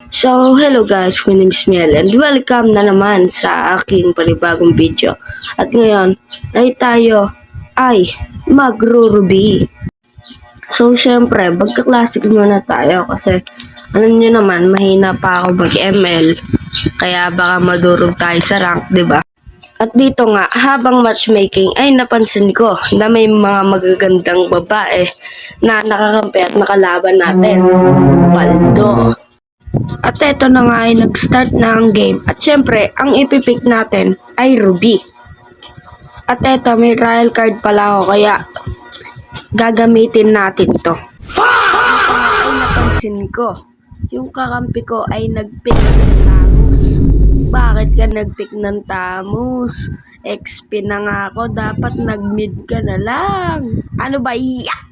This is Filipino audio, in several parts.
So, hello guys, my name is Miel and welcome na naman sa aking panibagong video. At ngayon ay tayo ay magruruby. So, syempre, magka-classic muna tayo kasi alam nyo naman, mahina pa ako mag-ML. Kaya baka madurog tayo sa rank, di ba? At dito nga, habang matchmaking ay napansin ko na may mga magagandang babae na nakakampi at nakalaban natin. Paldo. At eto na nga ay nag-start na ang game. At syempre, ang ipipick natin ay Ruby. At eto, may trial card pala ako kaya gagamitin natin to. Ay napansin ko, yung kakampi ko ay nag-pick ng Tamus. Bakit ka nag-pick ng Tamus? XP na nga ako, dapat nag-mid ka na lang. Ano ba iyak?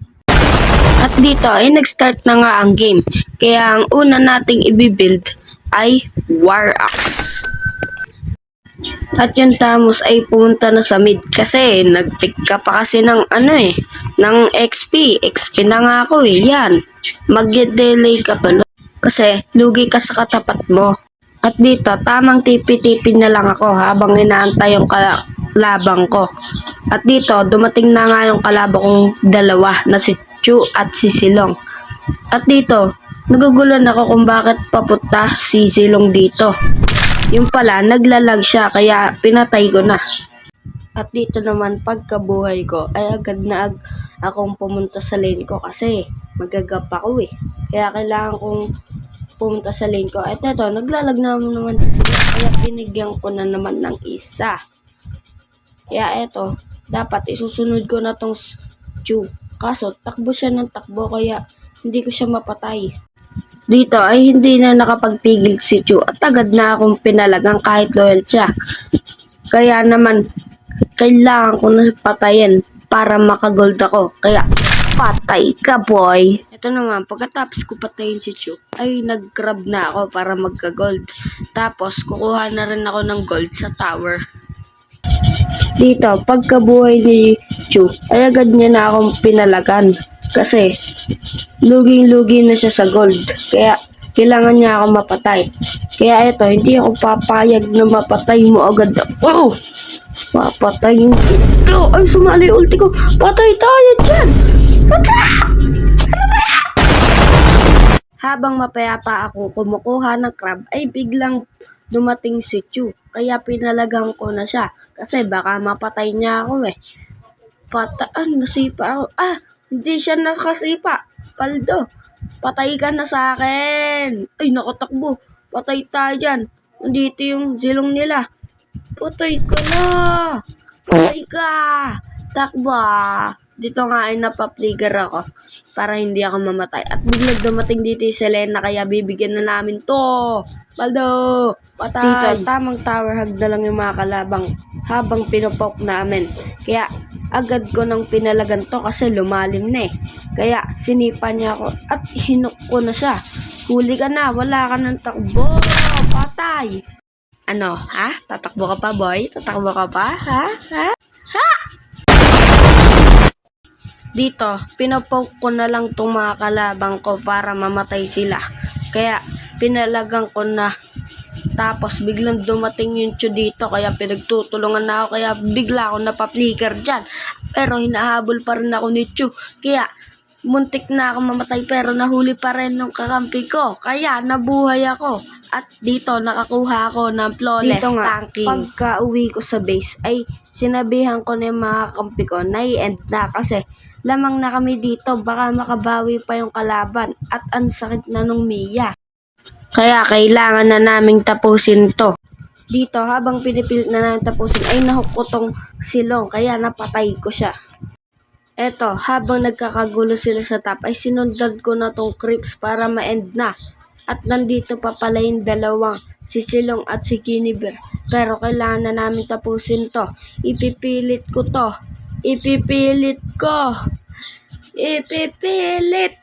At dito ay nag-start na nga ang game. Kaya ang una nating i-build ay War Axe. At yung Tamus ay pumunta na sa mid kasi nag-pick ka pa kasi ng ng XP. XP na nga ako yan. Mag-delay ka tuloy kasi lugi ka sa katapat mo. At dito, tamang tipi-tipi na lang ako habang inaantay yung kalabang ko. At dito, dumating na nga yung kalabang kong dalawa na si Chu at si Silong. At dito, nagugulan ako kung bakit papunta si Silong dito. Yung pala, naglalag siya kaya pinatay ko na. At dito naman, pagkabuhay ko, ay agad na akong pumunta sa lane ko kasi magagap ako Kaya kailangan kong pumunta sa lane ko. At ito, naglalag naman si Silong kaya binigyan ko na naman ng isa. Kaya ito, dapat isusunod ko na tong Chu. Kaso, takbo siya ng takbo kaya hindi ko siya mapatay. Dito ay hindi na nakapagpigil si Chu at agad na akong pinalagang kahit loyal siya. Kaya naman, kailangan ko na patayin para makagold ako. Kaya, patay ka boy! Ito naman, pagkatapos ko patayin si Chu, ay nag-grab na ako para magka-gold. Tapos, kukuha na rin ako ng gold sa tower. Dito, pagkabuhay ni Chu, ay agad niya na akong pinalagan. Kasi, luging-lugi na siya sa gold. Kaya, kailangan niya ako mapatay. Kaya ito, hindi ako papayag na mapatay mo agad. Oh! Papatayin ito! Ay, sumali ulti ko! Patay tayo dyan! Patay! Ano ba yan? Habang mapayapa akong kumukuha ng crab, ay biglang dumating si Chu. Kaya pinalagang ko na siya. Kasi baka mapatay niya ako nasipa ako. Hindi siya nakasipa. Paldo, patay ka na sa akin. Ay, nakatakbo. Patay tayo dyan. Nandito yung zilong nila. Patay ka na. Patay ka. Takbo. Dito nga ay napapligar ako para hindi ako mamatay. At biglang dumating dito yung Selena kaya bibigyan na namin to. Baldo, patay. Dito, tamang tower hug na lang yung mga kalabang habang pinupok namin. Kaya agad ko nang pinalagan to kasi lumalim na Kaya sinipa niya ako at hinok ko na siya. Huli ka na, wala ka ng takbo. Patay. Ano, ha? Tatakbo ka pa, boy? Tatakbo ka pa, ha? Ha? Ha? Dito, pinapoke ko na lang itong mga kalabang ko para mamatay sila. Kaya, pinalagang ko na. Tapos, biglang dumating yung Chu dito. Kaya, pinagtutulungan na ako. Kaya, bigla ako napaplikar dyan. Pero, hinahabol pa rin ako ni Chu. Kaya, muntik na ako mamatay. Pero, nahuli pa rin ng kakampi ko. Kaya, nabuhay ako. At dito, nakakuha ako ng flawless dito nga, tanking. Pagka uwi ko sa base, ay sinabihan ko na yung mga kampi ko na i-end na kasi lamang na kami dito, baka makabawi pa yung kalaban at ang sakit na nung Mia. Kaya kailangan na naming tapusin to. Dito, habang pinipilit na namin tapusin, ay nahook ko tong Silong, kaya napatay ko siya. Eto, habang nagkakagulo sila sa top, ay sinundan ko na tong creeps para ma-end na. At nandito pa pala yung dalawang, si Silong at si Kiniber. Pero kailangan na namin tapusin to. Ipipilit ko to. Ipipilit ko. Ipipilit.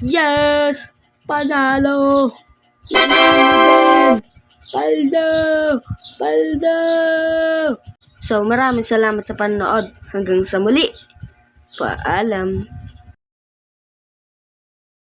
Yes! Panalo! Paldo! Paldo! So, maraming salamat sa panonood. Hanggang sa muli. Paalam.